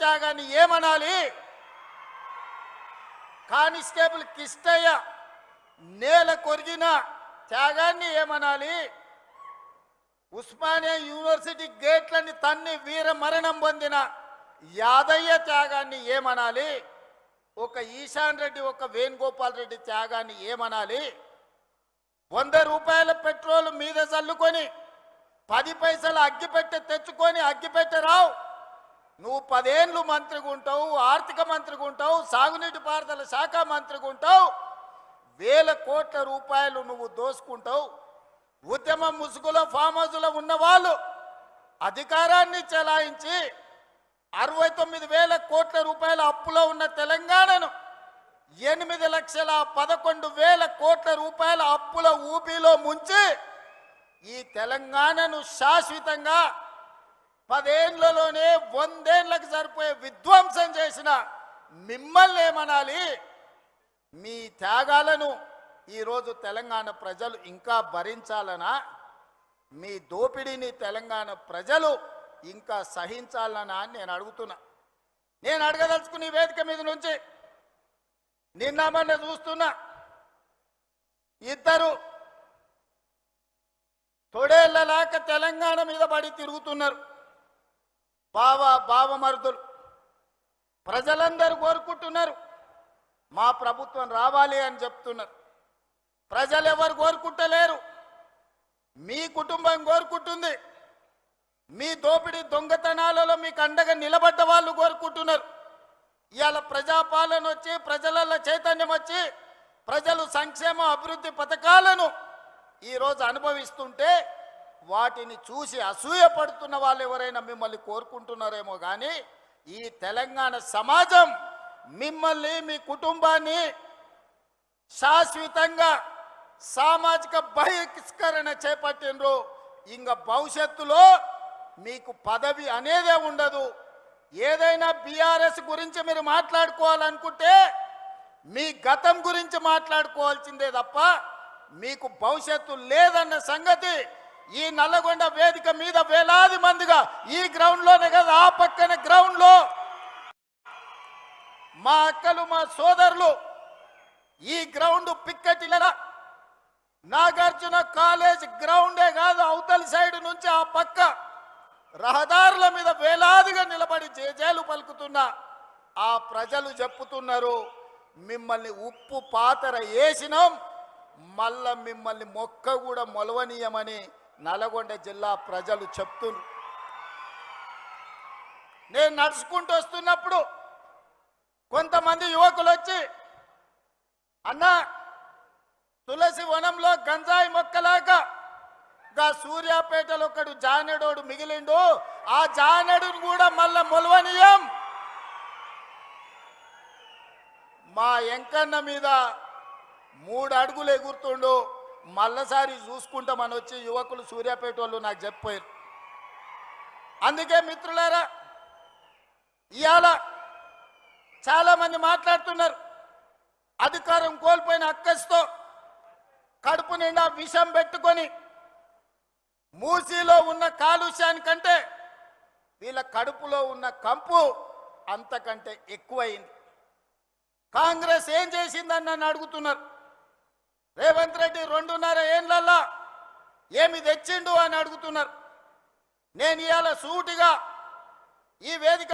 త్యాగాన్ని ఏమనాలి? కానిస్టేబుల్ కిష్టయ్య నేల కొరిగిన త్యాగాన్ని ఏమనాలి? ఉస్మానియా యూనివర్సిటీ గేట్లని తన్ని వీర మరణం పొందిన యాదయ్య త్యాగాన్ని ఏమనాలి? ఒక ఈశాన్ రెడ్డి, ఒక వేణుగోపాల్ రెడ్డి త్యాగాన్ని ఏమనాలి? 100 రూపాయల పెట్రోల్ మీద చల్లుకొని 10 పైసలు అగ్గిపెట్టె తెచ్చుకొని అగ్గిపెట్టె రావు, నువ్వు 10 ఏళ్ళు మంత్రిగా ఉంటావు, ఆర్థిక మంత్రిగా ఉంటావు, సాగునీటి పారుదల శాఖ మంత్రిగా ఉంటావు, వేల కోట్ల రూపాయలు నువ్వు దోసుకుంటావు. ఉద్యమ ముసుగులో ఫామ్ హౌస్లో ఉన్న వాళ్ళు అధికారాన్ని చెలాయించి 69,000 కోట్ల రూపాయల అప్పులో ఉన్న తెలంగాణను 8,11,000 కోట్ల రూపాయల అప్పుల ఊపిలో ముంచి ఈ తెలంగాణను శాశ్వతంగా 10 ఏళ్లలోనే 100 ఏళ్లకు సరిపోయే విధ్వంసం చేసిన మిమ్మల్ని ఏమనాలి? మీ త్యాగాలను ఈరోజు తెలంగాణ ప్రజలు ఇంకా భరించాలనా? మీ దోపిడీని తెలంగాణ ప్రజలు ఇంకా సహించాలనా అని నేను అడుగుతున్నా. నేను అడగదలుచుకుని వేదిక మీద నుంచి నిన్న మొన్న చూస్తున్నా, ఇద్దరు తొడేళ్లలాక తెలంగాణ మీద పడి తిరుగుతున్నారు. బావమరుదులు ప్రజలందరూ కోరుకుంటున్నారు, మా ప్రభుత్వం రావాలి అని చెప్తున్నారు. ప్రజలు ఎవరు కోరుకుంటలేరు, మీ కుటుంబం కోరుకుంటుంది. మీ దోపిడీ దొంగతనాలలో మీకు అండగా నిలబడ్డ వాళ్ళు కోరుకుంటున్నారు. ఇవాళ ప్రజాపాలన వచ్చి ప్రజలలో చైతన్యం వచ్చి ప్రజలు సంక్షేమ అభివృద్ధి పథకాలను ఈరోజు అనుభవిస్తుంటే వాటిని చూసి అసూయ పడుతున్న వాళ్ళు ఎవరైనా మిమ్మల్ని కోరుకుంటున్నారేమో కానీ ఈ తెలంగాణ సమాజం మిమ్మల్ని, మీ కుటుంబాన్ని శాశ్వతంగా సామాజిక బహిష్కరణ చేపట్టినరు. ఇంకా భవిష్యత్తులో మీకు పదవి అనేదే ఉండదు. ఏదైనా బీఆర్ఎస్ గురించి మీరు మాట్లాడుకోవాలనుకుంటే మీ గతం గురించి మాట్లాడుకోవాల్సిందే తప్ప మీకు భవిష్యత్తు లేదన్న సంగతి ఈ నల్లగొండ వేదిక మీద వేలాది మందిగా ఈ గ్రౌండ్లోనే కదా, ఆ పక్కన గ్రౌండ్లో మా అక్కలు, మా సోదరులు ఈ గ్రౌండ్ పిక్కటిల నాగార్జున కాలేజ్ గ్రౌండే కాదు, అవతలి సైడ్ నుంచి ఆ పక్క రహదారుల మీద వేలాదిగా నిలబడి జేజేలు పలుకుతున్న ఆ ప్రజలు చెప్పుతున్నారు, మిమ్మల్ని ఉప్పు పాతర వేసినాం, మళ్ళా మిమ్మల్ని మొక్క కూడా మొలవనీయమని నల్గొండ జిల్లా ప్రజలు చెప్తున్నారు. నేను నడుచుకుంటూ వస్తున్నప్పుడు కొంతమంది యువకులు వచ్చి, అన్నా తులసి వనంలో గంజాయి మొక్కలాగా గా సూర్యాపేటలో ఒకడు జానెడోడు మిగిలిండు, ఆ జానెడును కూడా మళ్ళా మొలవనీయం. మా ఎంకన్న మీద 3 అడుగులు ఎగురుతుండు, మళ్ళసారి చూసుకుంటామని వచ్చి యువకులు సూర్యాపేట వాళ్ళు నాకు చెప్పారు. అందుకే మిత్రులారా, ఇవాళ చాలామంది మాట్లాడుతున్నారు, అధికారం కోల్పోయిన అక్కస్తో కడుపు నిండా విషం పెట్టుకొని మూసీలో ఉన్న కాలుష్యానికంటే వీళ్ళ కడుపులో ఉన్న కంపు అంతకంటే ఎక్కువైంది. కాంగ్రెస్ ఏం చేసిందని నన్ను అడుగుతున్నారు. రేవంత్ రెడ్డి 2.5 ఏళ్లలో ఏమి తెచ్చిండు అని అడుగుతున్నారు. నేను ఇవాళ సూటిగా ఈ వేదిక